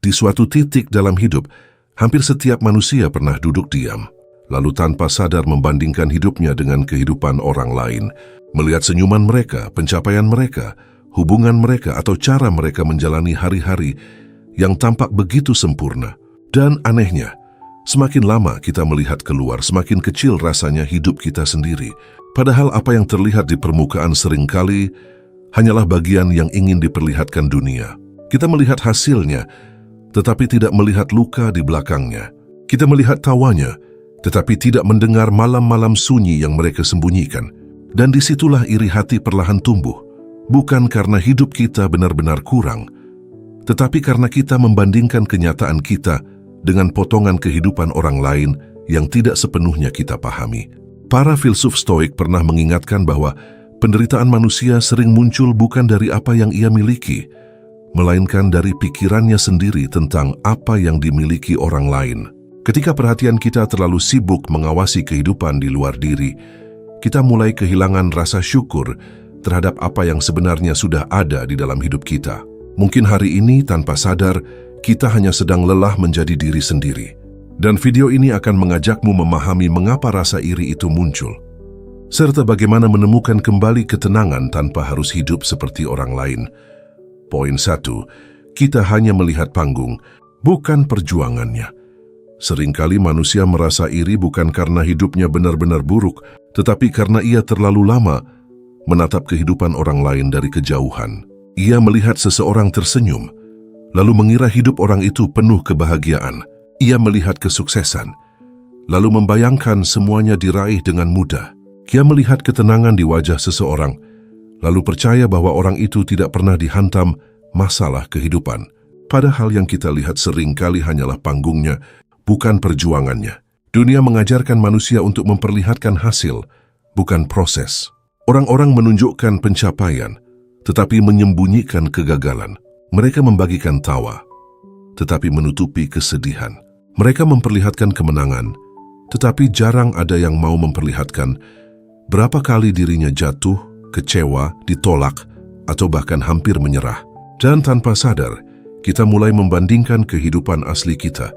Di suatu titik dalam hidup, hampir setiap manusia pernah duduk diam, lalu tanpa sadar membandingkan hidupnya dengan kehidupan orang lain, melihat senyuman mereka, pencapaian mereka, hubungan mereka, atau cara mereka menjalani hari-hari yang tampak begitu sempurna. Dan anehnya, semakin lama kita melihat keluar, semakin kecil rasanya hidup kita sendiri. Padahal apa yang terlihat di permukaan seringkali hanyalah bagian yang ingin diperlihatkan dunia. Kita melihat hasilnya, tetapi tidak melihat luka di belakangnya. Kita melihat tawanya, tetapi tidak mendengar malam-malam sunyi yang mereka sembunyikan. Dan disitulah iri hati perlahan tumbuh. Bukan karena hidup kita benar-benar kurang, tetapi karena kita membandingkan kenyataan kita dengan potongan kehidupan orang lain yang tidak sepenuhnya kita pahami. Para filsuf Stoik pernah mengingatkan bahwa penderitaan manusia sering muncul bukan dari apa yang ia miliki, melainkan dari pikirannya sendiri tentang apa yang dimiliki orang lain. Ketika perhatian kita terlalu sibuk mengawasi kehidupan di luar diri, kita mulai kehilangan rasa syukur terhadap apa yang sebenarnya sudah ada di dalam hidup kita. Mungkin hari ini tanpa sadar, kita hanya sedang lelah menjadi diri sendiri. Dan video ini akan mengajakmu memahami mengapa rasa iri itu muncul, serta bagaimana menemukan kembali ketenangan tanpa harus hidup seperti orang lain. Poin 1. Kita hanya melihat panggung, bukan perjuangannya. Seringkali manusia merasa iri bukan karena hidupnya benar-benar buruk, tetapi karena ia terlalu lama menatap kehidupan orang lain dari kejauhan. Ia melihat seseorang tersenyum, lalu mengira hidup orang itu penuh kebahagiaan. Ia melihat kesuksesan, lalu membayangkan semuanya diraih dengan mudah. Ia melihat ketenangan di wajah seseorang, lalu percaya bahwa orang itu tidak pernah dihantam masalah kehidupan. Padahal yang kita lihat seringkali hanyalah panggungnya, bukan perjuangannya. Dunia mengajarkan manusia untuk memperlihatkan hasil, bukan proses. Orang-orang menunjukkan pencapaian, tetapi menyembunyikan kegagalan. Mereka membagikan tawa, tetapi menutupi kesedihan. Mereka memperlihatkan kemenangan, tetapi jarang ada yang mau memperlihatkan berapa kali dirinya jatuh, kecewa, ditolak, atau bahkan hampir menyerah. Dan tanpa sadar, kita mulai membandingkan kehidupan asli kita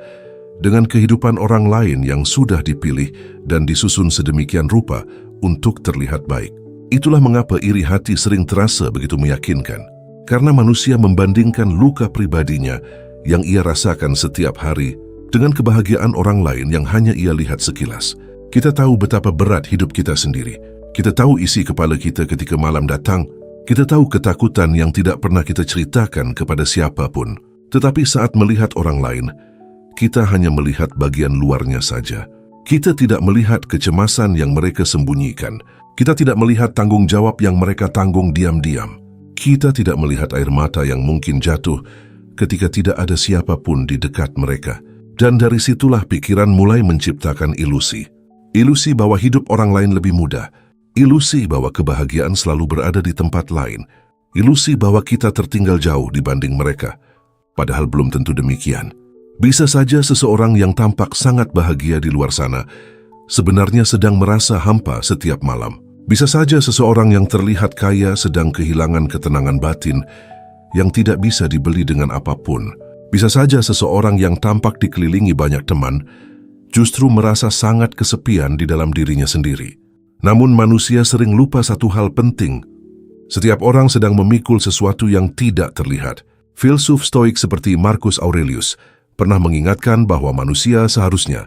dengan kehidupan orang lain yang sudah dipilih dan disusun sedemikian rupa untuk terlihat baik. Itulah mengapa iri hati sering terasa begitu meyakinkan. Karena manusia membandingkan luka pribadinya yang ia rasakan setiap hari dengan kebahagiaan orang lain yang hanya ia lihat sekilas. Kita tahu betapa berat hidup kita sendiri. Kita tahu isi kepala kita ketika malam datang. Kita tahu ketakutan yang tidak pernah kita ceritakan kepada siapapun. Tetapi saat melihat orang lain, kita hanya melihat bagian luarnya saja. Kita tidak melihat kecemasan yang mereka sembunyikan. Kita tidak melihat tanggung jawab yang mereka tanggung diam-diam. Kita tidak melihat air mata yang mungkin jatuh ketika tidak ada siapapun di dekat mereka. Dan dari situlah pikiran mulai menciptakan ilusi. Ilusi bahwa hidup orang lain lebih mudah. Ilusi bahwa kebahagiaan selalu berada di tempat lain. Ilusi bahwa kita tertinggal jauh dibanding mereka. Padahal belum tentu demikian. Bisa saja seseorang yang tampak sangat bahagia di luar sana sebenarnya sedang merasa hampa setiap malam. Bisa saja seseorang yang terlihat kaya sedang kehilangan ketenangan batin yang tidak bisa dibeli dengan apapun. Bisa saja seseorang yang tampak dikelilingi banyak teman justru merasa sangat kesepian di dalam dirinya sendiri. Namun manusia sering lupa satu hal penting. Setiap orang sedang memikul sesuatu yang tidak terlihat. Filsuf Stoik seperti Marcus Aurelius pernah mengingatkan bahwa manusia seharusnya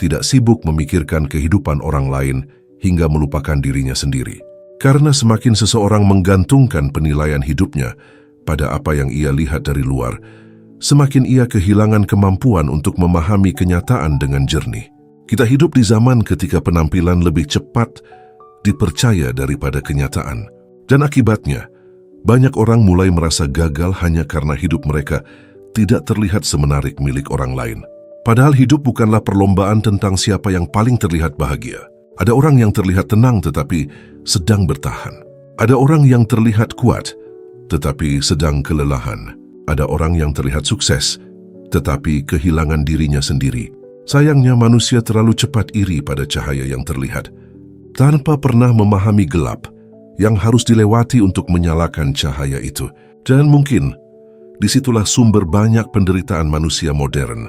tidak sibuk memikirkan kehidupan orang lain hingga melupakan dirinya sendiri. Karena semakin seseorang menggantungkan penilaian hidupnya pada apa yang ia lihat dari luar, semakin ia kehilangan kemampuan untuk memahami kenyataan dengan jernih. Kita hidup di zaman ketika penampilan lebih cepat dipercaya daripada kenyataan. Dan akibatnya, banyak orang mulai merasa gagal hanya karena hidup mereka tidak terlihat semenarik milik orang lain. Padahal hidup bukanlah perlombaan tentang siapa yang paling terlihat bahagia. Ada orang yang terlihat tenang tetapi sedang bertahan. Ada orang yang terlihat kuat tetapi sedang kelelahan. Ada orang yang terlihat sukses tetapi kehilangan dirinya sendiri. Sayangnya manusia terlalu cepat iri pada cahaya yang terlihat, tanpa pernah memahami gelap yang harus dilewati untuk menyalakan cahaya itu. Dan mungkin disitulah sumber banyak penderitaan manusia modern.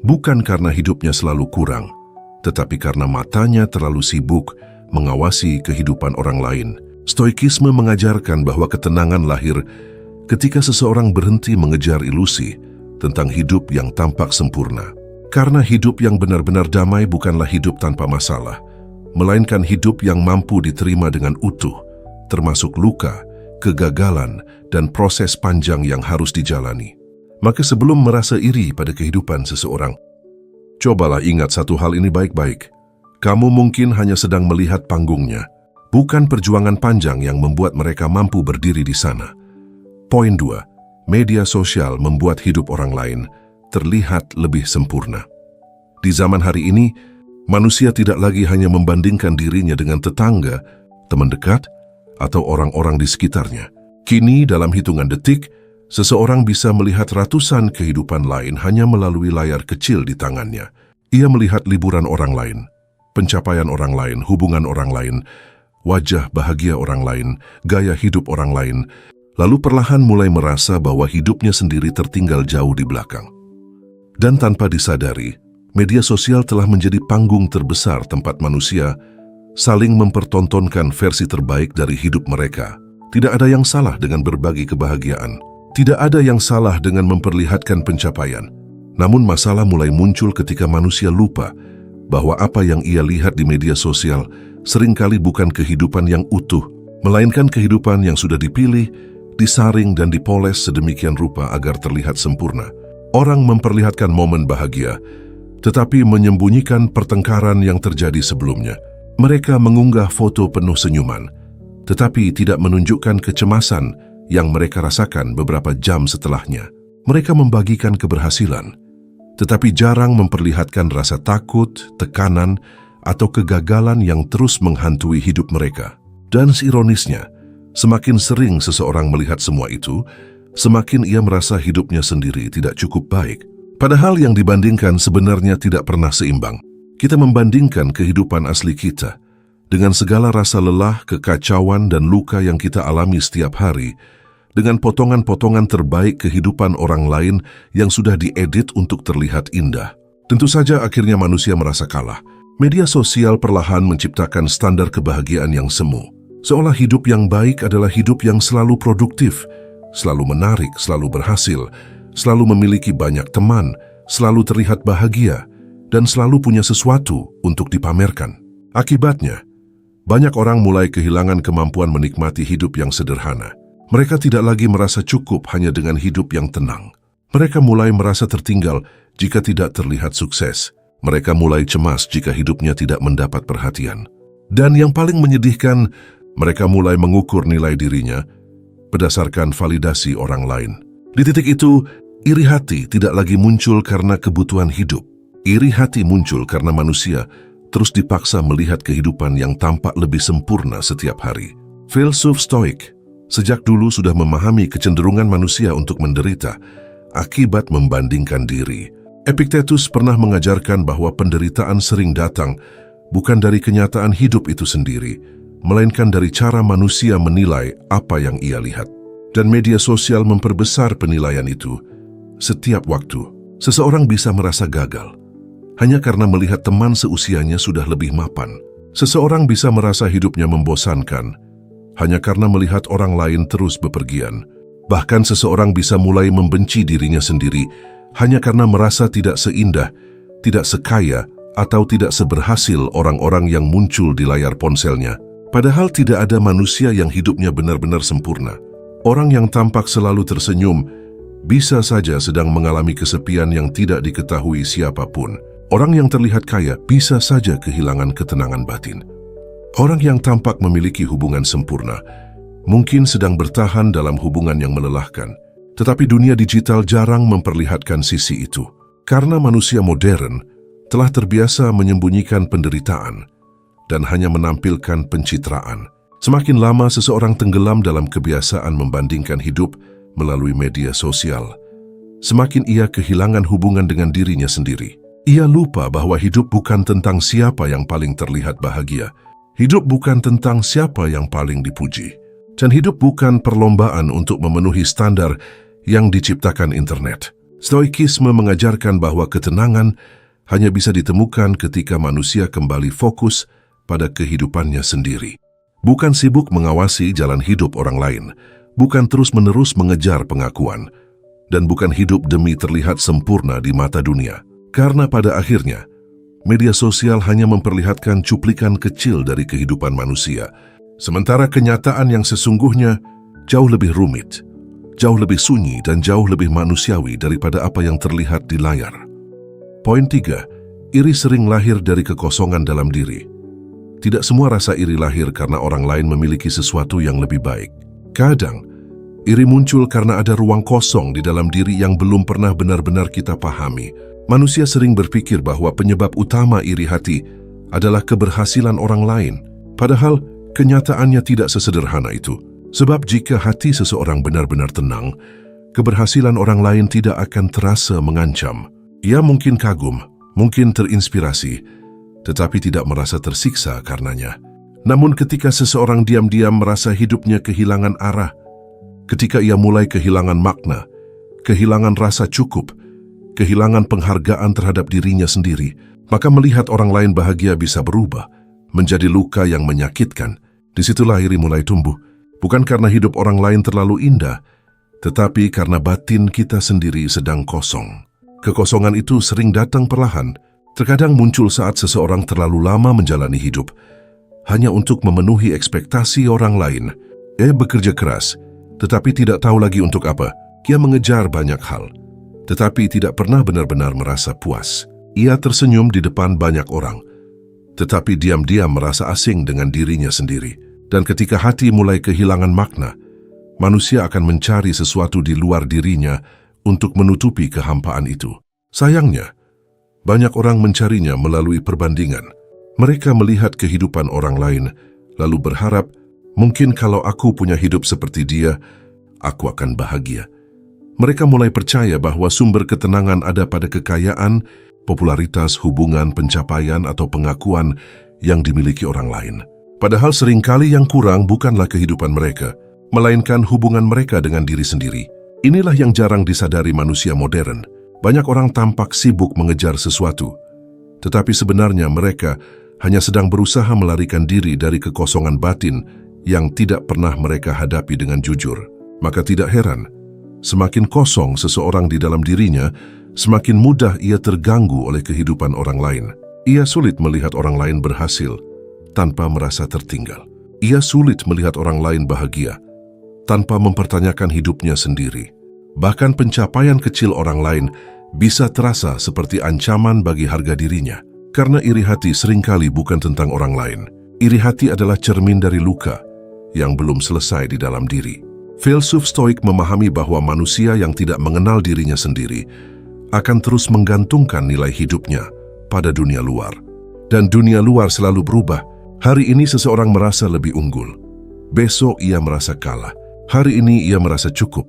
Bukan karena hidupnya selalu kurang, tetapi karena matanya terlalu sibuk mengawasi kehidupan orang lain. Stoikisme mengajarkan bahwa ketenangan lahir ketika seseorang berhenti mengejar ilusi tentang hidup yang tampak sempurna. Karena hidup yang benar-benar damai bukanlah hidup tanpa masalah, melainkan hidup yang mampu diterima dengan utuh, termasuk luka, kegagalan, dan proses panjang yang harus dijalani. Maka sebelum merasa iri pada kehidupan seseorang, cobalah ingat satu hal ini baik-baik. Kamu mungkin hanya sedang melihat panggungnya, bukan perjuangan panjang yang membuat mereka mampu berdiri di sana. Poin 2. Media sosial membuat hidup orang lain terlihat lebih sempurna. Di zaman hari ini, manusia tidak lagi hanya membandingkan dirinya dengan tetangga, teman dekat, atau orang-orang di sekitarnya. Kini, dalam hitungan detik, seseorang bisa melihat ratusan kehidupan lain hanya melalui layar kecil di tangannya. Ia melihat liburan orang lain, pencapaian orang lain, hubungan orang lain, wajah bahagia orang lain, gaya hidup orang lain, lalu perlahan mulai merasa bahwa hidupnya sendiri tertinggal jauh di belakang. Dan tanpa disadari, media sosial telah menjadi panggung terbesar tempat manusia saling mempertontonkan versi terbaik dari hidup mereka. Tidak ada yang salah dengan berbagi kebahagiaan. Tidak ada yang salah dengan memperlihatkan pencapaian. Namun masalah mulai muncul ketika manusia lupa bahwa apa yang ia lihat di media sosial seringkali bukan kehidupan yang utuh, melainkan kehidupan yang sudah dipilih, disaring dan dipoles sedemikian rupa agar terlihat sempurna. Orang memperlihatkan momen bahagia, tetapi menyembunyikan pertengkaran yang terjadi sebelumnya. Mereka mengunggah foto penuh senyuman, tetapi tidak menunjukkan kecemasan yang mereka rasakan beberapa jam setelahnya. Mereka membagikan keberhasilan, tetapi jarang memperlihatkan rasa takut, tekanan, atau kegagalan yang terus menghantui hidup mereka. Dan ironisnya, semakin sering seseorang melihat semua itu, semakin ia merasa hidupnya sendiri tidak cukup baik. Padahal yang dibandingkan sebenarnya tidak pernah seimbang. Kita membandingkan kehidupan asli kita dengan segala rasa lelah, kekacauan, dan luka yang kita alami setiap hari, dengan potongan-potongan terbaik kehidupan orang lain yang sudah diedit untuk terlihat indah. Tentu saja akhirnya manusia merasa kalah. Media sosial perlahan menciptakan standar kebahagiaan yang semu. Seolah hidup yang baik adalah hidup yang selalu produktif, selalu menarik, selalu berhasil, selalu memiliki banyak teman, selalu terlihat bahagia, dan selalu punya sesuatu untuk dipamerkan. Akibatnya, banyak orang mulai kehilangan kemampuan menikmati hidup yang sederhana. Mereka tidak lagi merasa cukup hanya dengan hidup yang tenang. Mereka mulai merasa tertinggal jika tidak terlihat sukses. Mereka mulai cemas jika hidupnya tidak mendapat perhatian. Dan yang paling menyedihkan, mereka mulai mengukur nilai dirinya berdasarkan validasi orang lain. Di titik itu, iri hati tidak lagi muncul karena kebutuhan hidup. Iri hati muncul karena manusia terus dipaksa melihat kehidupan yang tampak lebih sempurna setiap hari. Filsuf Stoik sejak dulu sudah memahami kecenderungan manusia untuk menderita akibat membandingkan diri. Epictetus pernah mengajarkan bahwa penderitaan sering datang bukan dari kenyataan hidup itu sendiri, melainkan dari cara manusia menilai apa yang ia lihat. Dan media sosial memperbesar penilaian itu. Setiap waktu, seseorang bisa merasa gagal hanya karena melihat teman seusianya sudah lebih mapan. Seseorang bisa merasa hidupnya membosankan hanya karena melihat orang lain terus bepergian. Bahkan seseorang bisa mulai membenci dirinya sendiri hanya karena merasa tidak seindah, tidak sekaya, atau tidak seberhasil orang-orang yang muncul di layar ponselnya. Padahal tidak ada manusia yang hidupnya benar-benar sempurna. Orang yang tampak selalu tersenyum bisa saja sedang mengalami kesepian yang tidak diketahui siapapun. Orang yang terlihat kaya bisa saja kehilangan ketenangan batin. Orang yang tampak memiliki hubungan sempurna mungkin sedang bertahan dalam hubungan yang melelahkan. Tetapi dunia digital jarang memperlihatkan sisi itu. Karena manusia modern telah terbiasa menyembunyikan penderitaan dan hanya menampilkan pencitraan. Semakin lama seseorang tenggelam dalam kebiasaan membandingkan hidup melalui media sosial, semakin ia kehilangan hubungan dengan dirinya sendiri. Ia lupa bahwa hidup bukan tentang siapa yang paling terlihat bahagia. Hidup bukan tentang siapa yang paling dipuji. Dan hidup bukan perlombaan untuk memenuhi standar yang diciptakan internet. Stoikisme mengajarkan bahwa ketenangan hanya bisa ditemukan ketika manusia kembali fokus pada kehidupannya sendiri. Bukan sibuk mengawasi jalan hidup orang lain, bukan terus-menerus mengejar pengakuan, dan bukan hidup demi terlihat sempurna di mata dunia. Karena pada akhirnya, media sosial hanya memperlihatkan cuplikan kecil dari kehidupan manusia, sementara kenyataan yang sesungguhnya jauh lebih rumit, jauh lebih sunyi dan jauh lebih manusiawi daripada apa yang terlihat di layar. Poin 3. Iri sering lahir dari kekosongan dalam diri. Tidak semua rasa iri lahir karena orang lain memiliki sesuatu yang lebih baik. Kadang, iri muncul karena ada ruang kosong di dalam diri yang belum pernah benar-benar kita pahami. Manusia sering berpikir bahwa penyebab utama iri hati adalah keberhasilan orang lain. Padahal, kenyataannya tidak sesederhana itu. Sebab jika hati seseorang benar-benar tenang, keberhasilan orang lain tidak akan terasa mengancam. Ia mungkin kagum, mungkin terinspirasi, tetapi tidak merasa tersiksa karenanya. Namun ketika seseorang diam-diam merasa hidupnya kehilangan arah, ketika ia mulai kehilangan makna, kehilangan rasa cukup, kehilangan penghargaan terhadap dirinya sendiri, maka melihat orang lain bahagia bisa berubah menjadi luka yang menyakitkan. Disitulah iri mulai tumbuh. Bukan karena hidup orang lain terlalu indah, tetapi karena batin kita sendiri sedang kosong. Kekosongan itu sering datang perlahan, terkadang muncul saat seseorang terlalu lama menjalani hidup, hanya untuk memenuhi ekspektasi orang lain. Ia bekerja keras, tetapi tidak tahu lagi untuk apa. Ia mengejar banyak hal, tetapi tidak pernah benar-benar merasa puas. Ia tersenyum di depan banyak orang, tetapi diam-diam merasa asing dengan dirinya sendiri. Dan ketika hati mulai kehilangan makna, manusia akan mencari sesuatu di luar dirinya untuk menutupi kehampaan itu. Sayangnya, banyak orang mencarinya melalui perbandingan. Mereka melihat kehidupan orang lain, lalu berharap, mungkin kalau aku punya hidup seperti dia, aku akan bahagia. Mereka mulai percaya bahwa sumber ketenangan ada pada kekayaan, popularitas, hubungan, pencapaian, atau pengakuan yang dimiliki orang lain. Padahal seringkali yang kurang bukanlah kehidupan mereka, melainkan hubungan mereka dengan diri sendiri. Inilah yang jarang disadari manusia modern. Banyak orang tampak sibuk mengejar sesuatu, tetapi sebenarnya mereka hanya sedang berusaha melarikan diri dari kekosongan batin yang tidak pernah mereka hadapi dengan jujur. Maka tidak heran, semakin kosong seseorang di dalam dirinya, semakin mudah ia terganggu oleh kehidupan orang lain. Ia sulit melihat orang lain berhasil tanpa merasa tertinggal. Ia sulit melihat orang lain bahagia tanpa mempertanyakan hidupnya sendiri. Bahkan pencapaian kecil orang lain bisa terasa seperti ancaman bagi harga dirinya. Karena iri hati seringkali bukan tentang orang lain. Iri hati adalah cermin dari luka yang belum selesai di dalam diri. Filsuf Stoik memahami bahwa manusia yang tidak mengenal dirinya sendiri akan terus menggantungkan nilai hidupnya pada dunia luar. Dan dunia luar selalu berubah. Hari ini seseorang merasa lebih unggul, besok ia merasa kalah. Hari ini ia merasa cukup,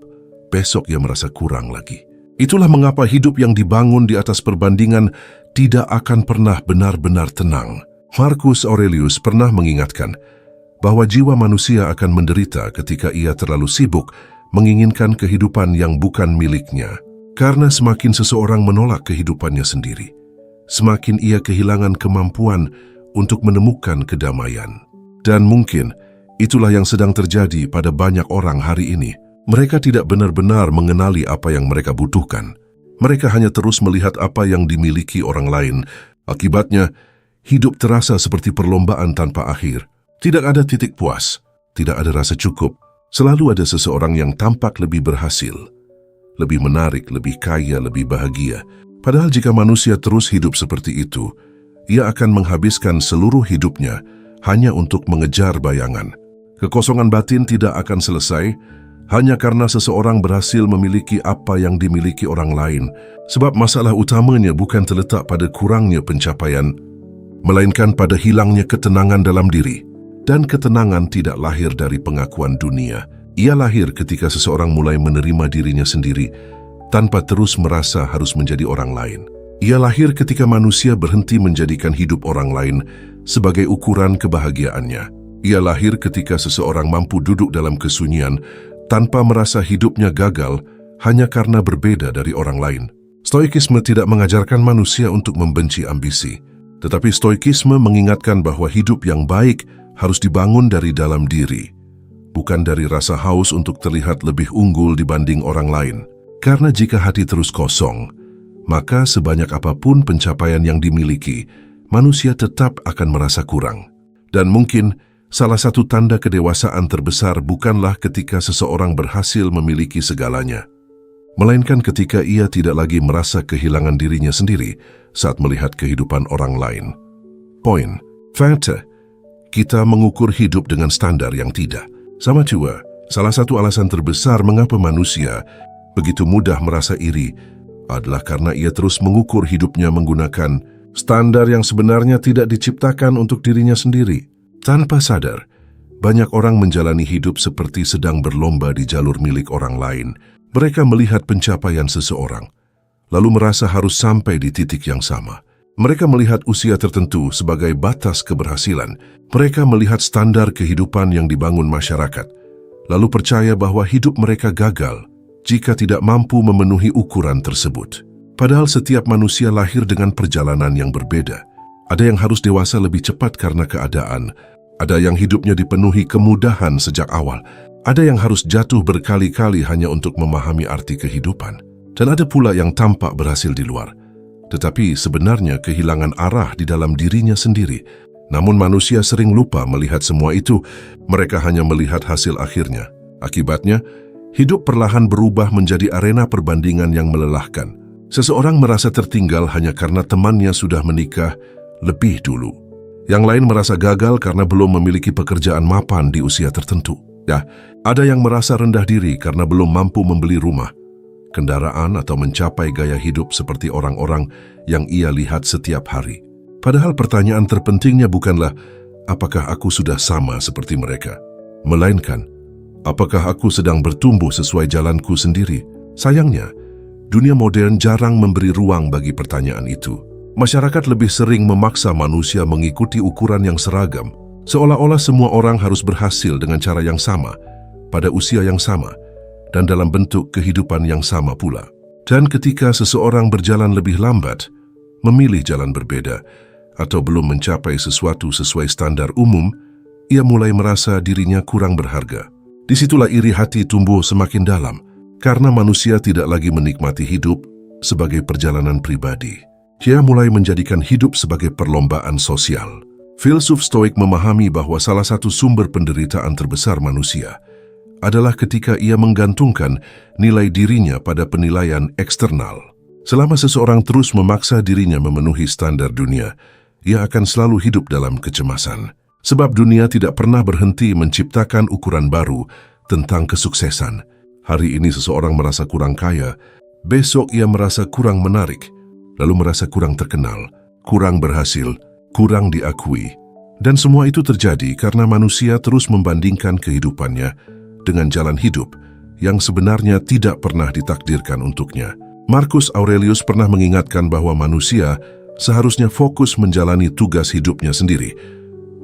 besok ia merasa kurang lagi. Itulah mengapa hidup yang dibangun di atas perbandingan tidak akan pernah benar-benar tenang. Marcus Aurelius pernah mengingatkan bahwa jiwa manusia akan menderita ketika ia terlalu sibuk menginginkan kehidupan yang bukan miliknya. Karena semakin seseorang menolak kehidupannya sendiri, semakin ia kehilangan kemampuan untuk menemukan kedamaian. Dan mungkin itulah yang sedang terjadi pada banyak orang hari ini. Mereka tidak benar-benar mengenali apa yang mereka butuhkan. Mereka hanya terus melihat apa yang dimiliki orang lain. Akibatnya, hidup terasa seperti perlombaan tanpa akhir. Tidak ada titik puas, tidak ada rasa cukup. Selalu ada seseorang yang tampak lebih berhasil, lebih menarik, lebih kaya, lebih bahagia. Padahal jika manusia terus hidup seperti itu, ia akan menghabiskan seluruh hidupnya hanya untuk mengejar bayangan. Kekosongan batin tidak akan selesai hanya karena seseorang berhasil memiliki apa yang dimiliki orang lain. Sebab masalah utamanya bukan terletak pada kurangnya pencapaian, melainkan pada hilangnya ketenangan dalam diri. Dan ketenangan tidak lahir dari pengakuan dunia. Ia lahir ketika seseorang mulai menerima dirinya sendiri tanpa terus merasa harus menjadi orang lain. Ia lahir ketika manusia berhenti menjadikan hidup orang lain sebagai ukuran kebahagiaannya. Ia lahir ketika seseorang mampu duduk dalam kesunyian tanpa merasa hidupnya gagal hanya karena berbeda dari orang lain. Stoikisme tidak mengajarkan manusia untuk membenci ambisi, tetapi stoikisme mengingatkan bahwa hidup yang baik harus dibangun dari dalam diri, bukan dari rasa haus untuk terlihat lebih unggul dibanding orang lain. Karena jika hati terus kosong, maka sebanyak apapun pencapaian yang dimiliki, manusia tetap akan merasa kurang. Dan mungkin salah satu tanda kedewasaan terbesar bukanlah ketika seseorang berhasil memiliki segalanya, melainkan ketika ia tidak lagi merasa kehilangan dirinya sendiri saat melihat kehidupan orang lain. Poin, fakta, kita mengukur hidup dengan standar yang tidak sama juga. Salah satu alasan terbesar mengapa manusia begitu mudah merasa iri adalah karena ia terus mengukur hidupnya menggunakan standar yang sebenarnya tidak diciptakan untuk dirinya sendiri. Tanpa sadar, banyak orang menjalani hidup seperti sedang berlomba di jalur milik orang lain. Mereka melihat pencapaian seseorang, lalu merasa harus sampai di titik yang sama. Mereka melihat usia tertentu sebagai batas keberhasilan. Mereka melihat standar kehidupan yang dibangun masyarakat, lalu percaya bahwa hidup mereka gagal jika tidak mampu memenuhi ukuran tersebut. Padahal setiap manusia lahir dengan perjalanan yang berbeda. Ada yang harus dewasa lebih cepat karena keadaan, ada yang hidupnya dipenuhi kemudahan sejak awal, ada yang harus jatuh berkali-kali hanya untuk memahami arti kehidupan, dan ada pula yang tampak berhasil di luar, tetapi sebenarnya kehilangan arah di dalam dirinya sendiri. Namun manusia sering lupa melihat semua itu, mereka hanya melihat hasil akhirnya. Akibatnya, hidup perlahan berubah menjadi arena perbandingan yang melelahkan. Seseorang merasa tertinggal hanya karena temannya sudah menikah lebih dulu. Yang lain merasa gagal karena belum memiliki pekerjaan mapan di usia tertentu. Ya, ada yang merasa rendah diri karena belum mampu membeli rumah, kendaraan atau mencapai gaya hidup seperti orang-orang yang ia lihat setiap hari. Padahal pertanyaan terpentingnya bukanlah apakah aku sudah sama seperti mereka, melainkan apakah aku sedang bertumbuh sesuai jalanku sendiri. Sayangnya, dunia modern jarang memberi ruang bagi pertanyaan itu. Masyarakat lebih sering memaksa manusia mengikuti ukuran yang seragam, seolah-olah semua orang harus berhasil dengan cara yang sama, pada usia yang sama, dan dalam bentuk kehidupan yang sama pula. Dan ketika seseorang berjalan lebih lambat, memilih jalan berbeda, atau belum mencapai sesuatu sesuai standar umum, ia mulai merasa dirinya kurang berharga. Disitulah iri hati tumbuh semakin dalam, karena manusia tidak lagi menikmati hidup sebagai perjalanan pribadi. Ia mulai menjadikan hidup sebagai perlombaan sosial. Filsuf Stoik memahami bahwa salah satu sumber penderitaan terbesar manusia adalah ketika ia menggantungkan nilai dirinya pada penilaian eksternal. Selama seseorang terus memaksa dirinya memenuhi standar dunia, ia akan selalu hidup dalam kecemasan. Sebab dunia tidak pernah berhenti menciptakan ukuran baru tentang kesuksesan. Hari ini seseorang merasa kurang kaya, besok ia merasa kurang menarik, lalu merasa kurang terkenal, kurang berhasil, kurang diakui. Dan semua itu terjadi karena manusia terus membandingkan kehidupannya dengan jalan hidup yang sebenarnya tidak pernah ditakdirkan untuknya. Marcus Aurelius pernah mengingatkan bahwa manusia seharusnya fokus menjalani tugas hidupnya sendiri,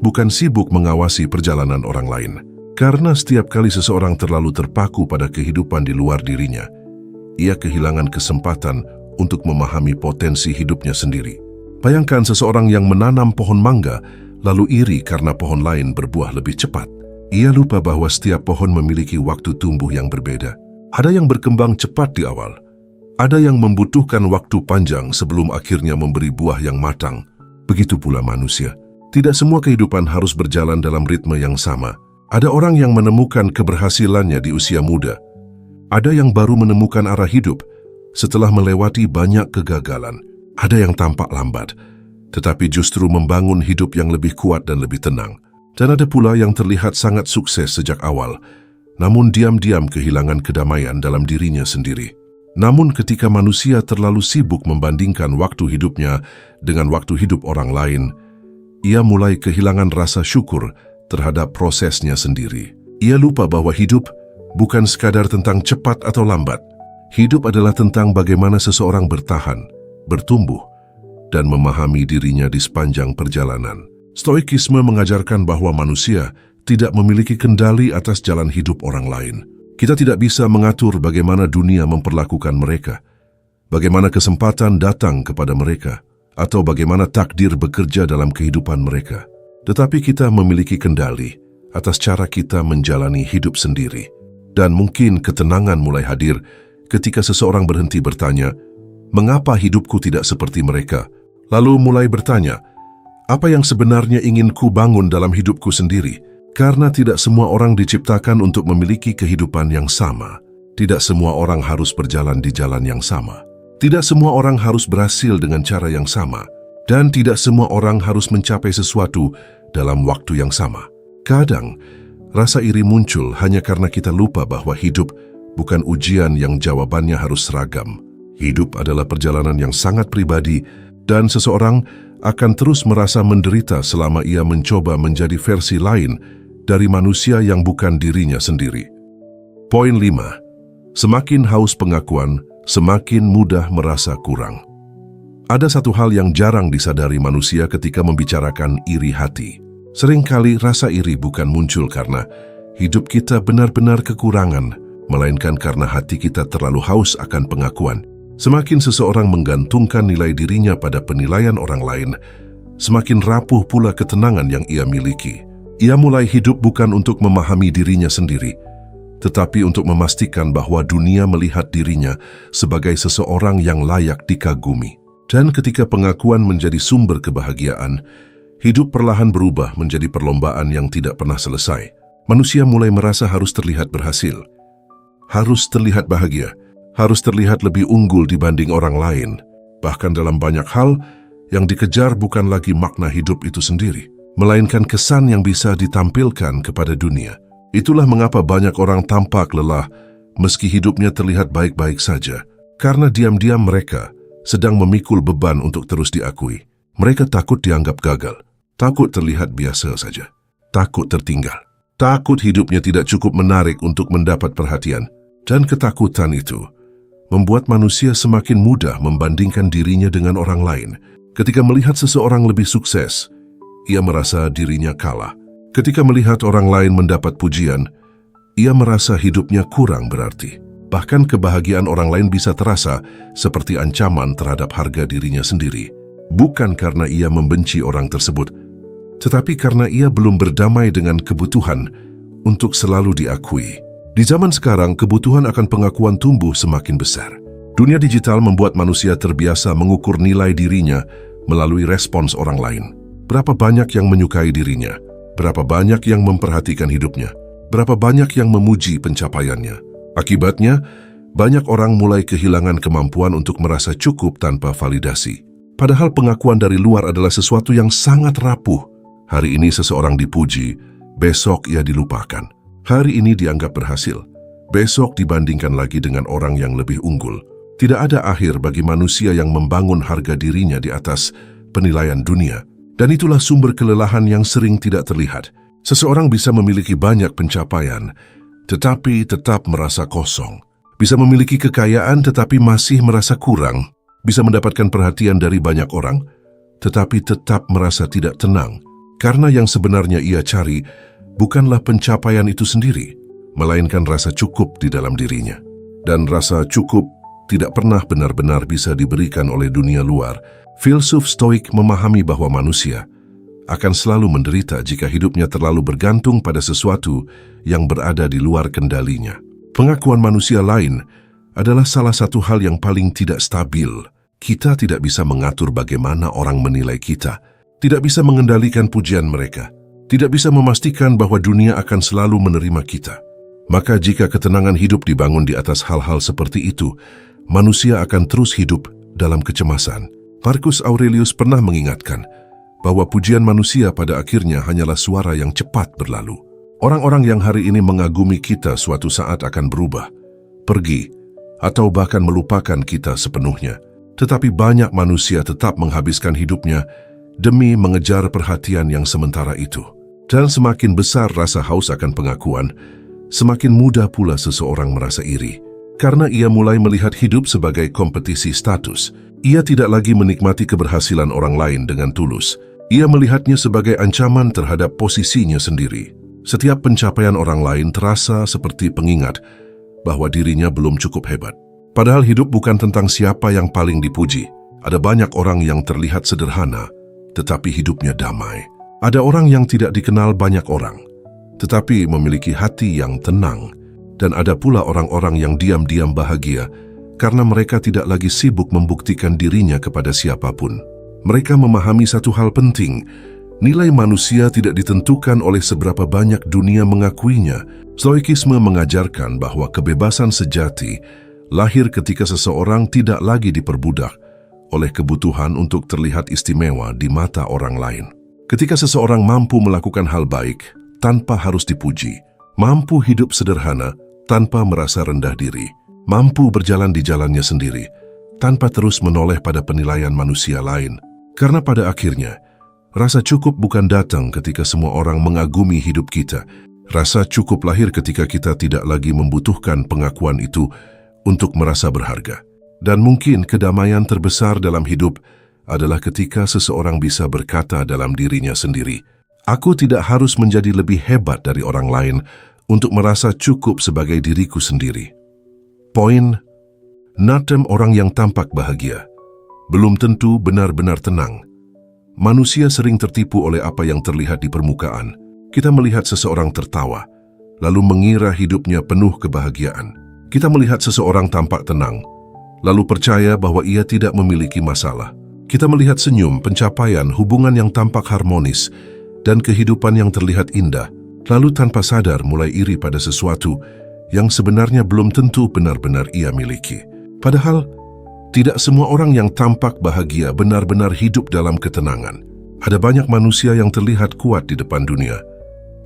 bukan sibuk mengawasi perjalanan orang lain. Karena setiap kali seseorang terlalu terpaku pada kehidupan di luar dirinya, ia kehilangan kesempatan untuk memahami potensi hidupnya sendiri. Bayangkan seseorang yang menanam pohon mangga, lalu iri karena pohon lain berbuah lebih cepat. Ia lupa bahwa setiap pohon memiliki waktu tumbuh yang berbeda. Ada yang berkembang cepat di awal, ada yang membutuhkan waktu panjang sebelum akhirnya memberi buah yang matang. Begitu pula manusia. Tidak semua kehidupan harus berjalan dalam ritme yang sama. Ada orang yang menemukan keberhasilannya di usia muda. Ada yang baru menemukan arah hidup setelah melewati banyak kegagalan. Ada yang tampak lambat, tetapi justru membangun hidup yang lebih kuat dan lebih tenang. Dan ada pula yang terlihat sangat sukses sejak awal, namun diam-diam kehilangan kedamaian dalam dirinya sendiri. Namun ketika manusia terlalu sibuk membandingkan waktu hidupnya dengan waktu hidup orang lain, ia mulai kehilangan rasa syukur terhadap prosesnya sendiri. Ia lupa bahwa hidup bukan sekadar tentang cepat atau lambat. Hidup adalah tentang bagaimana seseorang bertahan, bertumbuh, dan memahami dirinya di sepanjang perjalanan. Stoikisme mengajarkan bahwa manusia tidak memiliki kendali atas jalan hidup orang lain. Kita tidak bisa mengatur bagaimana dunia memperlakukan mereka, bagaimana kesempatan datang kepada mereka, atau bagaimana takdir bekerja dalam kehidupan mereka. Tetapi kita memiliki kendali atas cara kita menjalani hidup sendiri. Dan mungkin ketenangan mulai hadir ketika seseorang berhenti bertanya, "Mengapa hidupku tidak seperti mereka?" Lalu mulai bertanya, "Apa yang sebenarnya ingin ku bangun dalam hidupku sendiri?" Karena tidak semua orang diciptakan untuk memiliki kehidupan yang sama. Tidak semua orang harus berjalan di jalan yang sama. Tidak semua orang harus berhasil dengan cara yang sama. Dan tidak semua orang harus mencapai sesuatu dalam waktu yang sama. Kadang, rasa iri muncul hanya karena kita lupa bahwa hidup bukan ujian yang jawabannya harus seragam. Hidup adalah perjalanan yang sangat pribadi dan seseorang akan terus merasa menderita selama ia mencoba menjadi versi lain dari manusia yang bukan dirinya sendiri. Poin 5. Semakin haus pengakuan, semakin mudah merasa kurang. Ada satu hal yang jarang disadari manusia ketika membicarakan iri hati. Seringkali rasa iri bukan muncul karena hidup kita benar-benar kekurangan, melainkan karena hati kita terlalu haus akan pengakuan. Semakin seseorang menggantungkan nilai dirinya pada penilaian orang lain, semakin rapuh pula ketenangan yang ia miliki. Ia mulai hidup bukan untuk memahami dirinya sendiri, tetapi untuk memastikan bahwa dunia melihat dirinya sebagai seseorang yang layak dikagumi. Dan ketika pengakuan menjadi sumber kebahagiaan, hidup perlahan berubah menjadi perlombaan yang tidak pernah selesai. Manusia mulai merasa harus terlihat berhasil, harus terlihat bahagia, harus terlihat lebih unggul dibanding orang lain. Bahkan dalam banyak hal, yang dikejar bukan lagi makna hidup itu sendiri, melainkan kesan yang bisa ditampilkan kepada dunia. Itulah mengapa banyak orang tampak lelah meski hidupnya terlihat baik-baik saja, karena diam-diam mereka sedang memikul beban untuk terus diakui. Mereka takut dianggap gagal, takut terlihat biasa saja, takut tertinggal, takut hidupnya tidak cukup menarik untuk mendapat perhatian. Dan ketakutan itu membuat manusia semakin mudah membandingkan dirinya dengan orang lain. Ketika melihat seseorang lebih sukses, ia merasa dirinya kalah. Ketika melihat orang lain mendapat pujian, ia merasa hidupnya kurang berarti. Bahkan kebahagiaan orang lain bisa terasa seperti ancaman terhadap harga dirinya sendiri. Bukan karena ia membenci orang tersebut, tetapi karena ia belum berdamai dengan kebutuhan untuk selalu diakui. Di zaman sekarang, kebutuhan akan pengakuan tumbuh semakin besar. Dunia digital membuat manusia terbiasa mengukur nilai dirinya melalui respons orang lain. Berapa banyak yang menyukai dirinya, berapa banyak yang memperhatikan hidupnya, berapa banyak yang memuji pencapaiannya. Akibatnya, banyak orang mulai kehilangan kemampuan untuk merasa cukup tanpa validasi. Padahal pengakuan dari luar adalah sesuatu yang sangat rapuh. Hari ini seseorang dipuji, besok ia dilupakan. Hari ini dianggap berhasil, besok dibandingkan lagi dengan orang yang lebih unggul. Tidak ada akhir bagi manusia yang membangun harga dirinya di atas penilaian dunia. Dan itulah sumber kelelahan yang sering tidak terlihat. Seseorang bisa memiliki banyak pencapaian, tetapi tetap merasa kosong. Bisa memiliki kekayaan tetapi masih merasa kurang. Bisa mendapatkan perhatian dari banyak orang, tetapi tetap merasa tidak tenang. Karena yang sebenarnya ia cari bukanlah pencapaian itu sendiri, melainkan rasa cukup di dalam dirinya. Dan rasa cukup tidak pernah benar-benar bisa diberikan oleh dunia luar. Filsuf Stoik memahami bahwa manusia akan selalu menderita jika hidupnya terlalu bergantung pada sesuatu yang berada di luar kendalinya. Pengakuan manusia lain adalah salah satu hal yang paling tidak stabil. Kita tidak bisa mengatur bagaimana orang menilai kita, tidak bisa mengendalikan pujian mereka, tidak bisa memastikan bahwa dunia akan selalu menerima kita. Maka jika ketenangan hidup dibangun di atas hal-hal seperti itu, manusia akan terus hidup dalam kecemasan. Marcus Aurelius pernah mengingatkan bahwa pujian manusia pada akhirnya hanyalah suara yang cepat berlalu. Orang-orang yang hari ini mengagumi kita suatu saat akan berubah, pergi, atau bahkan melupakan kita sepenuhnya. Tetapi banyak manusia tetap menghabiskan hidupnya demi mengejar perhatian yang sementara itu. Dan semakin besar rasa haus akan pengakuan, semakin mudah pula seseorang merasa iri. Karena ia mulai melihat hidup sebagai kompetisi status. Ia tidak lagi menikmati keberhasilan orang lain dengan tulus. Ia melihatnya sebagai ancaman terhadap posisinya sendiri. Setiap pencapaian orang lain terasa seperti pengingat bahwa dirinya belum cukup hebat. Padahal hidup bukan tentang siapa yang paling dipuji. Ada banyak orang yang terlihat sederhana, tetapi hidupnya damai. Ada orang yang tidak dikenal banyak orang, tetapi memiliki hati yang tenang. Dan ada pula orang-orang yang diam-diam bahagia karena mereka tidak lagi sibuk membuktikan dirinya kepada siapapun. Mereka memahami satu hal penting, nilai manusia tidak ditentukan oleh seberapa banyak dunia mengakuinya. Stoikisme mengajarkan bahwa kebebasan sejati lahir ketika seseorang tidak lagi diperbudak oleh kebutuhan untuk terlihat istimewa di mata orang lain. Ketika seseorang mampu melakukan hal baik tanpa harus dipuji, mampu hidup sederhana tanpa merasa rendah diri, mampu berjalan di jalannya sendiri tanpa terus menoleh pada penilaian manusia lain. Karena pada akhirnya, rasa cukup bukan datang ketika semua orang mengagumi hidup kita. Rasa cukup lahir ketika kita tidak lagi membutuhkan pengakuan itu untuk merasa berharga. Dan mungkin kedamaian terbesar dalam hidup adalah ketika seseorang bisa berkata dalam dirinya sendiri, "Aku tidak harus menjadi lebih hebat dari orang lain untuk merasa cukup sebagai diriku sendiri." Poin 6. Orang yang tampak bahagia belum tentu benar-benar tenang. Manusia sering tertipu oleh apa yang terlihat di permukaan. Kita melihat seseorang tertawa, lalu mengira hidupnya penuh kebahagiaan. Kita melihat seseorang tampak tenang, lalu percaya bahwa ia tidak memiliki masalah. Kita melihat senyum, pencapaian, hubungan yang tampak harmonis, dan kehidupan yang terlihat indah, lalu tanpa sadar mulai iri pada sesuatu yang sebenarnya belum tentu benar-benar ia miliki. Padahal, tidak semua orang yang tampak bahagia benar-benar hidup dalam ketenangan. Ada banyak manusia yang terlihat kuat di depan dunia,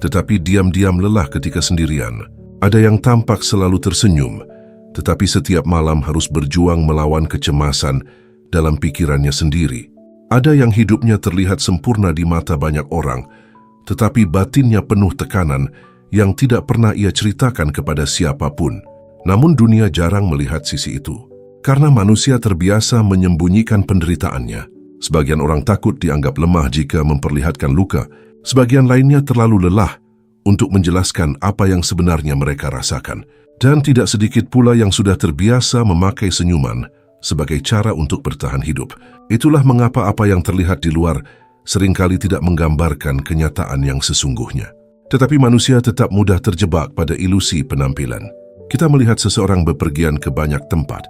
tetapi diam-diam lelah ketika sendirian. Ada yang tampak selalu tersenyum, tetapi setiap malam harus berjuang melawan kecemasan dalam pikirannya sendiri. Ada yang hidupnya terlihat sempurna di mata banyak orang, tetapi batinnya penuh tekanan yang tidak pernah ia ceritakan kepada siapapun. Namun dunia jarang melihat sisi itu, karena manusia terbiasa menyembunyikan penderitaannya. Sebagian orang takut dianggap lemah jika memperlihatkan luka, sebagian lainnya terlalu lelah untuk menjelaskan apa yang sebenarnya mereka rasakan. Dan tidak sedikit pula yang sudah terbiasa memakai senyuman sebagai cara untuk bertahan hidup. Itulah mengapa apa yang terlihat di luar seringkali tidak menggambarkan kenyataan yang sesungguhnya. Tetapi manusia tetap mudah terjebak pada ilusi penampilan. Kita melihat seseorang bepergian ke banyak tempat,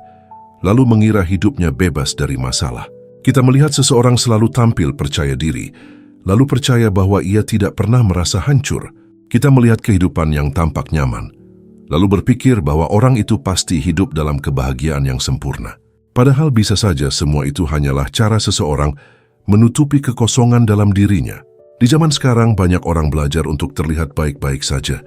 lalu mengira hidupnya bebas dari masalah. Kita melihat seseorang selalu tampil percaya diri, lalu percaya bahwa ia tidak pernah merasa hancur. Kita melihat kehidupan yang tampak nyaman, lalu berpikir bahwa orang itu pasti hidup dalam kebahagiaan yang sempurna. Padahal bisa saja semua itu hanyalah cara seseorang menutupi kekosongan dalam dirinya. Di zaman sekarang banyak orang belajar untuk terlihat baik-baik saja,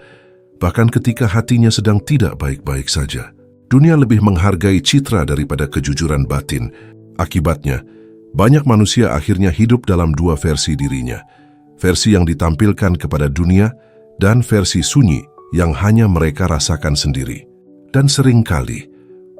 bahkan ketika hatinya sedang tidak baik-baik saja. Dunia lebih menghargai citra daripada kejujuran batin. Akibatnya, banyak manusia akhirnya hidup dalam dua versi dirinya. Versi yang ditampilkan kepada dunia dan versi sunyi yang hanya mereka rasakan sendiri. Dan seringkali,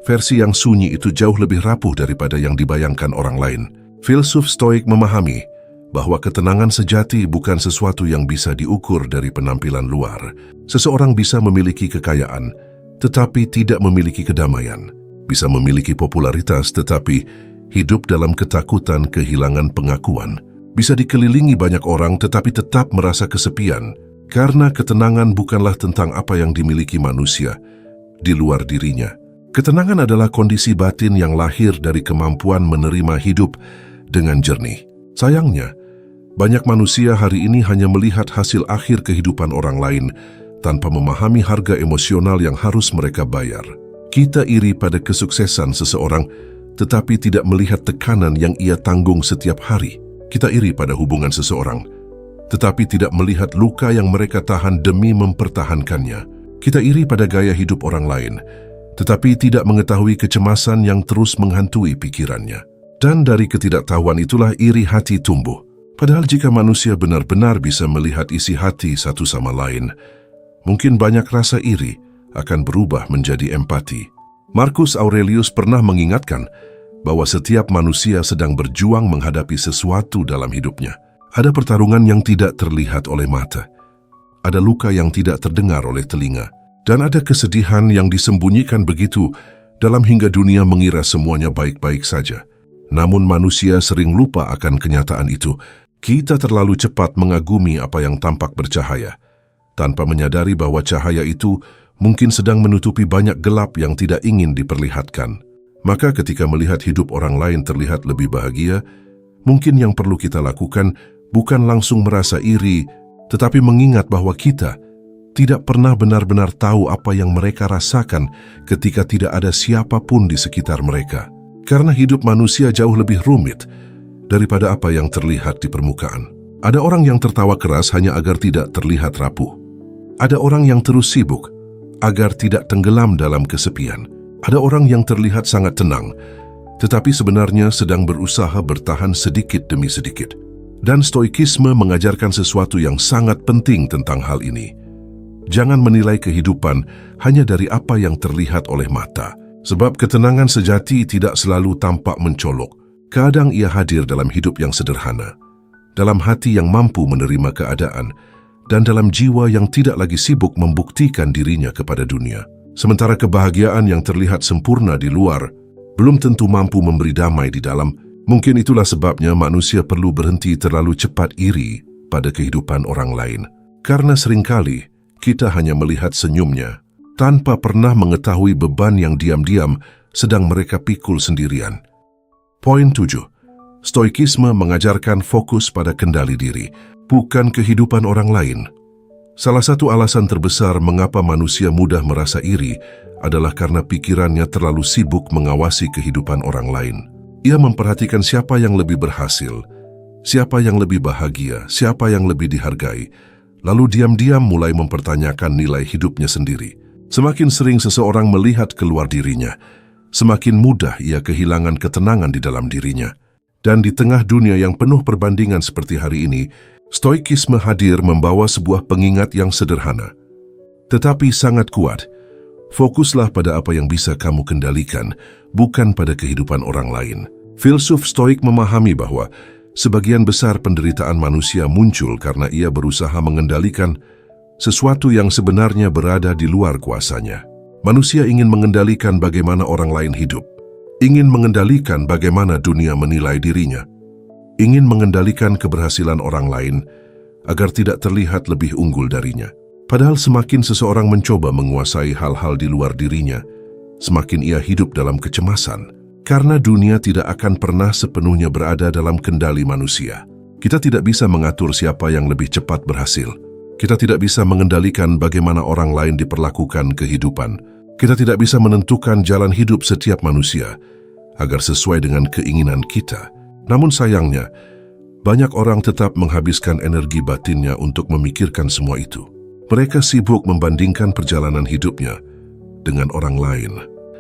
versi yang sunyi itu jauh lebih rapuh daripada yang dibayangkan orang lain. Filsuf Stoik memahami bahwa ketenangan sejati bukan sesuatu yang bisa diukur dari penampilan luar. Seseorang bisa memiliki kekayaan, tetapi tidak memiliki kedamaian. Bisa memiliki popularitas, tetapi hidup dalam ketakutan kehilangan pengakuan. Bisa dikelilingi banyak orang, tetapi tetap merasa kesepian. Karena ketenangan bukanlah tentang apa yang dimiliki manusia di luar dirinya. Ketenangan adalah kondisi batin yang lahir dari kemampuan menerima hidup dengan jernih. Sayangnya, banyak manusia hari ini hanya melihat hasil akhir kehidupan orang lain tanpa memahami harga emosional yang harus mereka bayar. Kita iri pada kesuksesan seseorang, tetapi tidak melihat tekanan yang ia tanggung setiap hari. Kita iri pada hubungan seseorang, tetapi tidak melihat luka yang mereka tahan demi mempertahankannya. Kita iri pada gaya hidup orang lain, tetapi tidak mengetahui kecemasan yang terus menghantui pikirannya. Dan dari ketidaktahuan itulah iri hati tumbuh. Padahal jika manusia benar-benar bisa melihat isi hati satu sama lain, mungkin banyak rasa iri akan berubah menjadi empati. Marcus Aurelius pernah mengingatkan bahwa setiap manusia sedang berjuang menghadapi sesuatu dalam hidupnya. Ada pertarungan yang tidak terlihat oleh mata. Ada luka yang tidak terdengar oleh telinga. Dan ada kesedihan yang disembunyikan begitu dalam hingga dunia mengira semuanya baik-baik saja. Namun manusia sering lupa akan kenyataan itu. Kita terlalu cepat mengagumi apa yang tampak bercahaya, tanpa menyadari bahwa cahaya itu mungkin sedang menutupi banyak gelap yang tidak ingin diperlihatkan. Maka ketika melihat hidup orang lain terlihat lebih bahagia, mungkin yang perlu kita lakukan bukan langsung merasa iri, tetapi mengingat bahwa kita tidak pernah benar-benar tahu apa yang mereka rasakan ketika tidak ada siapapun di sekitar mereka. Karena hidup manusia jauh lebih rumit daripada apa yang terlihat di permukaan. Ada orang yang tertawa keras hanya agar tidak terlihat rapuh. Ada orang yang terus sibuk agar tidak tenggelam dalam kesepian. Ada orang yang terlihat sangat tenang, tetapi sebenarnya sedang berusaha bertahan sedikit demi sedikit. Dan stoikisme mengajarkan sesuatu yang sangat penting tentang hal ini. Jangan menilai kehidupan hanya dari apa yang terlihat oleh mata, sebab ketenangan sejati tidak selalu tampak mencolok. Kadang ia hadir dalam hidup yang sederhana, dalam hati yang mampu menerima keadaan, dan dalam jiwa yang tidak lagi sibuk membuktikan dirinya kepada dunia. Sementara kebahagiaan yang terlihat sempurna di luar belum tentu mampu memberi damai di dalam. Mungkin itulah sebabnya manusia perlu berhenti terlalu cepat iri pada kehidupan orang lain. Karena seringkali kita hanya melihat senyumnya, tanpa pernah mengetahui beban yang diam-diam sedang mereka pikul sendirian. Poin 7. Stoikisme mengajarkan fokus pada kendali diri, bukan kehidupan orang lain. Salah satu alasan terbesar mengapa manusia mudah merasa iri adalah karena pikirannya terlalu sibuk mengawasi kehidupan orang lain. Ia memperhatikan siapa yang lebih berhasil, siapa yang lebih bahagia, siapa yang lebih dihargai, lalu diam-diam mulai mempertanyakan nilai hidupnya sendiri. Semakin sering seseorang melihat keluar dirinya, semakin mudah ia kehilangan ketenangan di dalam dirinya. Dan di tengah dunia yang penuh perbandingan seperti hari ini, stoikisme hadir membawa sebuah pengingat yang sederhana, tetapi sangat kuat. Fokuslah pada apa yang bisa kamu kendalikan, bukan pada kehidupan orang lain. Filsuf stoik memahami bahwa sebagian besar penderitaan manusia muncul karena ia berusaha mengendalikan sesuatu yang sebenarnya berada di luar kuasanya. Manusia ingin mengendalikan bagaimana orang lain hidup, ingin mengendalikan bagaimana dunia menilai dirinya, ingin mengendalikan keberhasilan orang lain agar tidak terlihat lebih unggul darinya. Padahal semakin seseorang mencoba menguasai hal-hal di luar dirinya, semakin ia hidup dalam kecemasan, karena dunia tidak akan pernah sepenuhnya berada dalam kendali manusia. Kita tidak bisa mengatur siapa yang lebih cepat berhasil. Kita tidak bisa mengendalikan bagaimana orang lain diperlakukan kehidupan. Kita tidak bisa menentukan jalan hidup setiap manusia agar sesuai dengan keinginan kita. Namun sayangnya, banyak orang tetap menghabiskan energi batinnya untuk memikirkan semua itu. Mereka sibuk membandingkan perjalanan hidupnya dengan orang lain,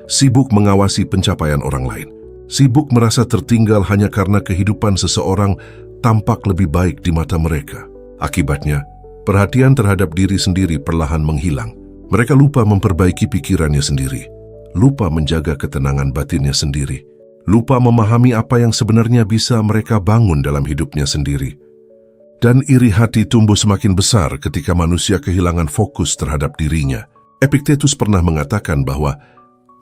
sibuk mengawasi pencapaian orang lain, sibuk merasa tertinggal hanya karena kehidupan seseorang tampak lebih baik di mata mereka. Akibatnya, perhatian terhadap diri sendiri perlahan menghilang. Mereka lupa memperbaiki pikirannya sendiri, lupa menjaga ketenangan batinnya sendiri, lupa memahami apa yang sebenarnya bisa mereka bangun dalam hidupnya sendiri. Dan iri hati tumbuh semakin besar ketika manusia kehilangan fokus terhadap dirinya. Epictetus pernah mengatakan bahwa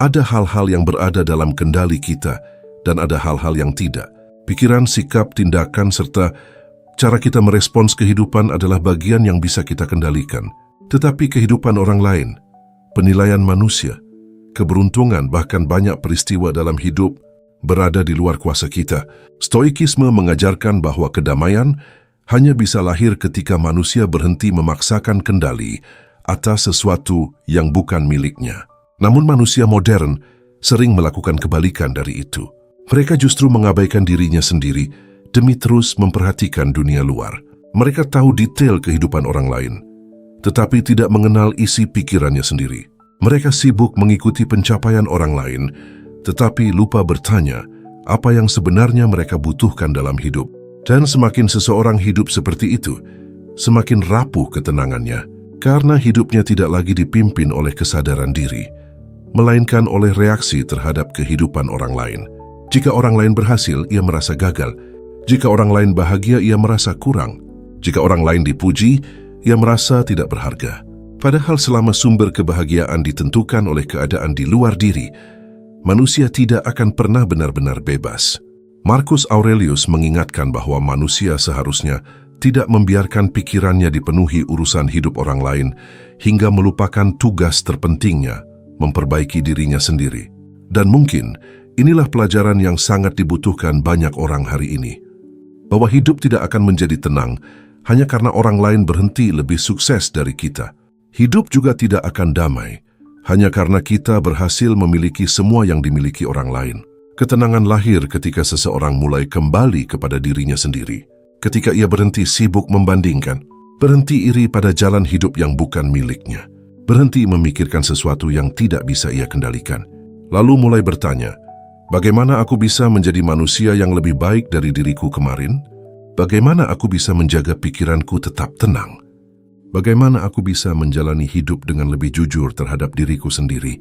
ada hal-hal yang berada dalam kendali kita dan ada hal-hal yang tidak. Pikiran, sikap, tindakan, serta cara kita merespons kehidupan adalah bagian yang bisa kita kendalikan. Tetapi kehidupan orang lain, penilaian manusia, keberuntungan, bahkan banyak peristiwa dalam hidup berada di luar kuasa kita. Stoikisme mengajarkan bahwa kedamaian hanya bisa lahir ketika manusia berhenti memaksakan kendali atas sesuatu yang bukan miliknya. Namun manusia modern sering melakukan kebalikan dari itu. Mereka justru mengabaikan dirinya sendiri demi terus memperhatikan dunia luar. Mereka tahu detail kehidupan orang lain, tetapi tidak mengenal isi pikirannya sendiri. Mereka sibuk mengikuti pencapaian orang lain, tetapi lupa bertanya apa yang sebenarnya mereka butuhkan dalam hidup. Dan semakin seseorang hidup seperti itu, semakin rapuh ketenangannya, karena hidupnya tidak lagi dipimpin oleh kesadaran diri, melainkan oleh reaksi terhadap kehidupan orang lain. Jika orang lain berhasil, ia merasa gagal. Jika orang lain bahagia, ia merasa kurang. Jika orang lain dipuji, ia merasa tidak berharga. Padahal selama sumber kebahagiaan ditentukan oleh keadaan di luar diri, manusia tidak akan pernah benar-benar bebas. Marcus Aurelius mengingatkan bahwa manusia seharusnya tidak membiarkan pikirannya dipenuhi urusan hidup orang lain hingga melupakan tugas terpentingnya, memperbaiki dirinya sendiri. Dan mungkin inilah pelajaran yang sangat dibutuhkan banyak orang hari ini. Bahwa hidup tidak akan menjadi tenang hanya karena orang lain berhenti lebih sukses dari kita. Hidup juga tidak akan damai hanya karena kita berhasil memiliki semua yang dimiliki orang lain. Ketenangan lahir ketika seseorang mulai kembali kepada dirinya sendiri. Ketika ia berhenti sibuk membandingkan, berhenti iri pada jalan hidup yang bukan miliknya, berhenti memikirkan sesuatu yang tidak bisa ia kendalikan, lalu mulai bertanya, bagaimana aku bisa menjadi manusia yang lebih baik dari diriku kemarin? Bagaimana aku bisa menjaga pikiranku tetap tenang? Bagaimana aku bisa menjalani hidup dengan lebih jujur terhadap diriku sendiri?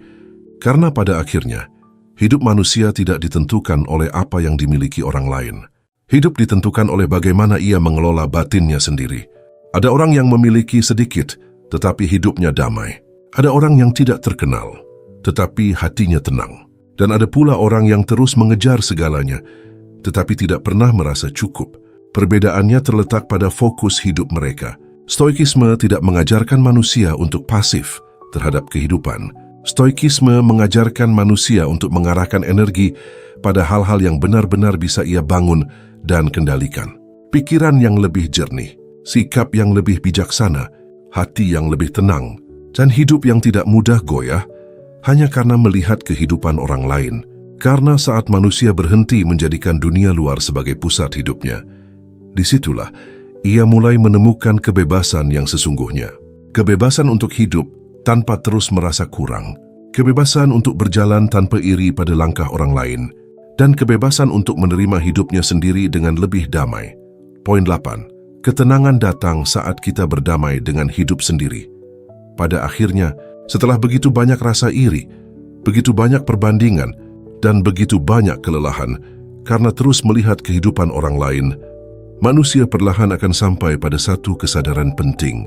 Karena pada akhirnya, hidup manusia tidak ditentukan oleh apa yang dimiliki orang lain. Hidup ditentukan oleh bagaimana ia mengelola batinnya sendiri. Ada orang yang memiliki sedikit, tetapi hidupnya damai. Ada orang yang tidak terkenal, tetapi hatinya tenang. Dan ada pula orang yang terus mengejar segalanya, tetapi tidak pernah merasa cukup. Perbedaannya terletak pada fokus hidup mereka. Stoikisme tidak mengajarkan manusia untuk pasif terhadap kehidupan. Stoikisme mengajarkan manusia untuk mengarahkan energi pada hal-hal yang benar-benar bisa ia bangun dan kendalikan. Pikiran yang lebih jernih, sikap yang lebih bijaksana, hati yang lebih tenang, dan hidup yang tidak mudah goyah hanya karena melihat kehidupan orang lain. Karena saat manusia berhenti menjadikan dunia luar sebagai pusat hidupnya, disitulah ia mulai menemukan kebebasan yang sesungguhnya. Kebebasan untuk hidup tanpa terus merasa kurang, kebebasan untuk berjalan tanpa iri pada langkah orang lain, dan kebebasan untuk menerima hidupnya sendiri dengan lebih damai. Poin 8. Ketenangan datang saat kita berdamai dengan hidup sendiri. Pada akhirnya, setelah begitu banyak rasa iri, begitu banyak perbandingan, dan begitu banyak kelelahan, karena terus melihat kehidupan orang lain, manusia perlahan akan sampai pada satu kesadaran penting,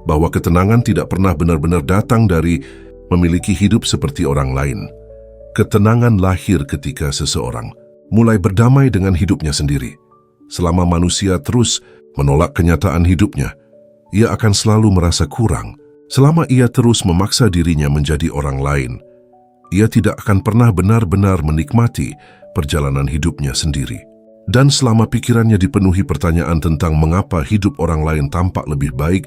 bahwa ketenangan tidak pernah benar-benar datang dari memiliki hidup seperti orang lain. Ketenangan lahir ketika seseorang mulai berdamai dengan hidupnya sendiri. Selama manusia terus menolak kenyataan hidupnya, ia akan selalu merasa kurang. Selama ia terus memaksa dirinya menjadi orang lain, ia tidak akan pernah benar-benar menikmati perjalanan hidupnya sendiri. Dan selama pikirannya dipenuhi pertanyaan tentang mengapa hidup orang lain tampak lebih baik,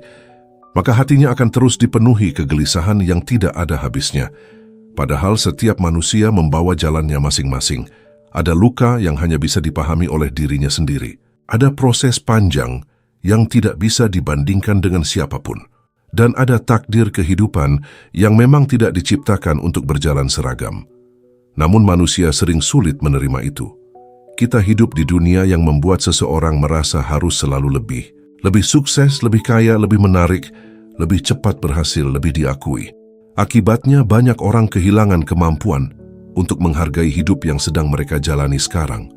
maka hatinya akan terus dipenuhi kegelisahan yang tidak ada habisnya. Padahal setiap manusia membawa jalannya masing-masing. Ada luka yang hanya bisa dipahami oleh dirinya sendiri. Ada proses panjang yang tidak bisa dibandingkan dengan siapapun. Dan ada takdir kehidupan yang memang tidak diciptakan untuk berjalan seragam. Namun manusia sering sulit menerima itu. Kita hidup di dunia yang membuat seseorang merasa harus selalu lebih sukses, lebih kaya, lebih menarik, lebih cepat berhasil, lebih diakui. Akibatnya banyak orang kehilangan kemampuan untuk menghargai hidup yang sedang mereka jalani sekarang.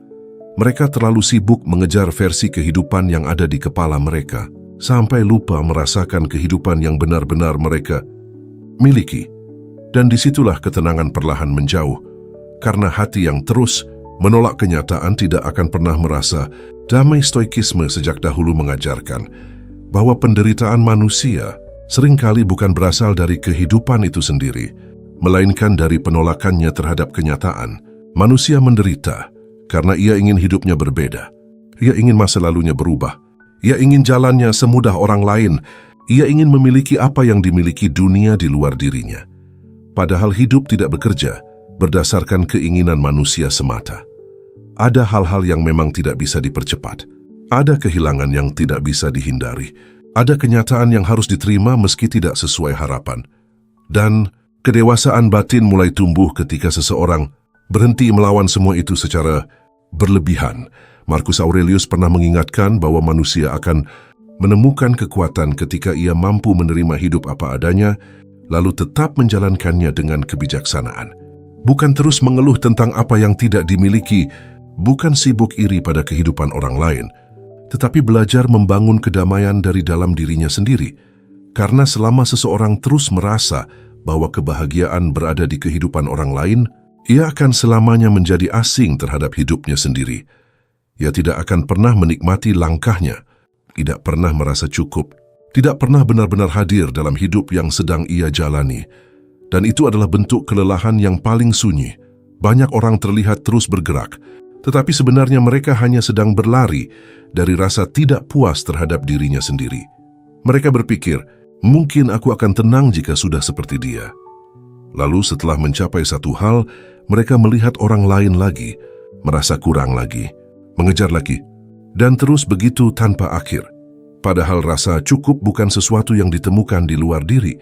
Mereka terlalu sibuk mengejar versi kehidupan yang ada di kepala mereka, sampai lupa merasakan kehidupan yang benar-benar mereka miliki. Dan disitulah ketenangan perlahan menjauh, karena hati yang terus menolak kenyataan tidak akan pernah merasa damai. Stoikisme sejak dahulu mengajarkan bahwa penderitaan manusia seringkali bukan berasal dari kehidupan itu sendiri, melainkan dari penolakannya terhadap kenyataan. Manusia menderita karena ia ingin hidupnya berbeda. Ia ingin masa lalunya berubah. Ia ingin jalannya semudah orang lain. Ia ingin memiliki apa yang dimiliki dunia di luar dirinya. Padahal hidup tidak bekerja berdasarkan keinginan manusia semata. Ada hal-hal yang memang tidak bisa dipercepat. Ada kehilangan yang tidak bisa dihindari. Ada kenyataan yang harus diterima meski tidak sesuai harapan. Dan kedewasaan batin mulai tumbuh ketika seseorang berhenti melawan semua itu secara berlebihan. Marcus Aurelius pernah mengingatkan bahwa manusia akan menemukan kekuatan ketika ia mampu menerima hidup apa adanya, lalu tetap menjalankannya dengan kebijaksanaan. Bukan terus mengeluh tentang apa yang tidak dimiliki, bukan sibuk iri pada kehidupan orang lain, tetapi belajar membangun kedamaian dari dalam dirinya sendiri. Karena selama seseorang terus merasa bahwa kebahagiaan berada di kehidupan orang lain, ia akan selamanya menjadi asing terhadap hidupnya sendiri. Ia tidak akan pernah menikmati langkahnya, tidak pernah merasa cukup, tidak pernah benar-benar hadir dalam hidup yang sedang ia jalani. Dan itu adalah bentuk kelelahan yang paling sunyi. Banyak orang terlihat terus bergerak, tetapi sebenarnya mereka hanya sedang berlari dari rasa tidak puas terhadap dirinya sendiri. Mereka berpikir, mungkin aku akan tenang jika sudah seperti dia. Lalu setelah mencapai satu hal, mereka melihat orang lain lagi, merasa kurang lagi, mengejar lagi, dan terus begitu tanpa akhir. Padahal rasa cukup bukan sesuatu yang ditemukan di luar diri.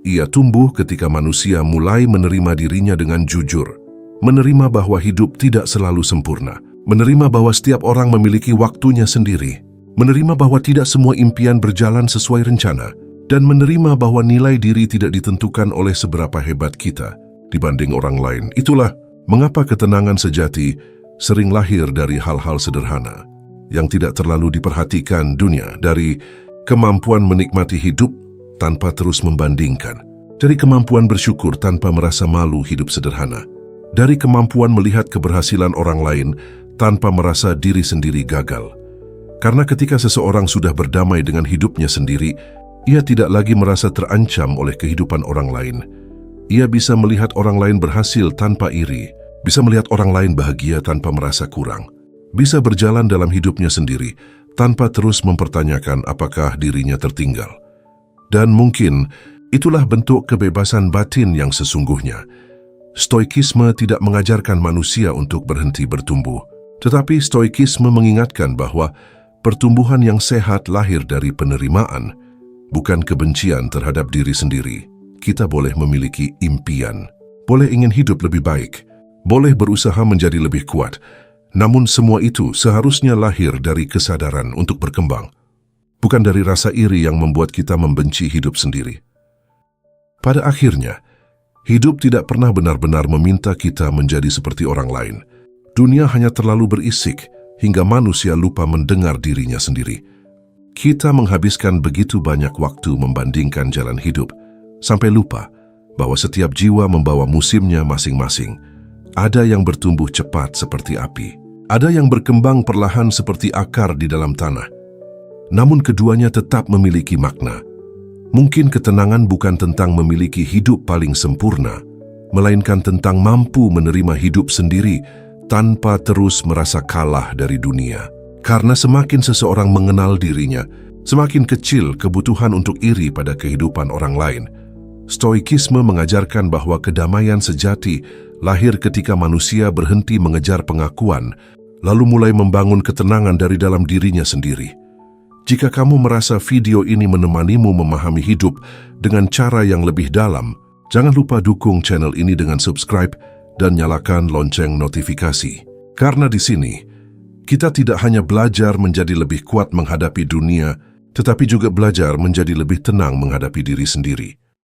Ia tumbuh ketika manusia mulai menerima dirinya dengan jujur, menerima bahwa hidup tidak selalu sempurna, menerima bahwa setiap orang memiliki waktunya sendiri, menerima bahwa tidak semua impian berjalan sesuai rencana, dan menerima bahwa nilai diri tidak ditentukan oleh seberapa hebat kita dibanding orang lain. Itulah mengapa ketenangan sejati sering lahir dari hal-hal sederhana yang tidak terlalu diperhatikan dunia, dari kemampuan menikmati hidup tanpa terus membandingkan, dari kemampuan bersyukur tanpa merasa malu hidup sederhana, dari kemampuan melihat keberhasilan orang lain tanpa merasa diri sendiri gagal. Karena ketika seseorang sudah berdamai dengan hidupnya sendiri, ia tidak lagi merasa terancam oleh kehidupan orang lain. Ia bisa melihat orang lain berhasil tanpa iri, bisa melihat orang lain bahagia tanpa merasa kurang, bisa berjalan dalam hidupnya sendiri tanpa terus mempertanyakan apakah dirinya tertinggal. Dan mungkin itulah bentuk kebebasan batin yang sesungguhnya. Stoikisme tidak mengajarkan manusia untuk berhenti bertumbuh, tetapi stoikisme mengingatkan bahwa pertumbuhan yang sehat lahir dari penerimaan, bukan kebencian terhadap diri sendiri. Kita boleh memiliki impian, boleh ingin hidup lebih baik, boleh berusaha menjadi lebih kuat, namun semua itu seharusnya lahir dari kesadaran untuk berkembang, bukan dari rasa iri yang membuat kita membenci hidup sendiri. Pada akhirnya, hidup tidak pernah benar-benar meminta kita menjadi seperti orang lain. Dunia hanya terlalu berisik hingga manusia lupa mendengar dirinya sendiri. Kita menghabiskan begitu banyak waktu membandingkan jalan hidup, sampai lupa bahwa setiap jiwa membawa musimnya masing-masing. Ada yang bertumbuh cepat seperti api, ada yang berkembang perlahan seperti akar di dalam tanah. Namun keduanya tetap memiliki makna. Mungkin ketenangan bukan tentang memiliki hidup paling sempurna, melainkan tentang mampu menerima hidup sendiri tanpa terus merasa kalah dari dunia. Karena semakin seseorang mengenal dirinya, semakin kecil kebutuhan untuk iri pada kehidupan orang lain. Stoikisme mengajarkan bahwa kedamaian sejati lahir ketika manusia berhenti mengejar pengakuan, lalu mulai membangun ketenangan dari dalam dirinya sendiri. Jika kamu merasa video ini menemanimu memahami hidup dengan cara yang lebih dalam, jangan lupa dukung channel ini dengan subscribe dan nyalakan lonceng notifikasi. Karena di sini, kita tidak hanya belajar menjadi lebih kuat menghadapi dunia, tetapi juga belajar menjadi lebih tenang menghadapi diri sendiri.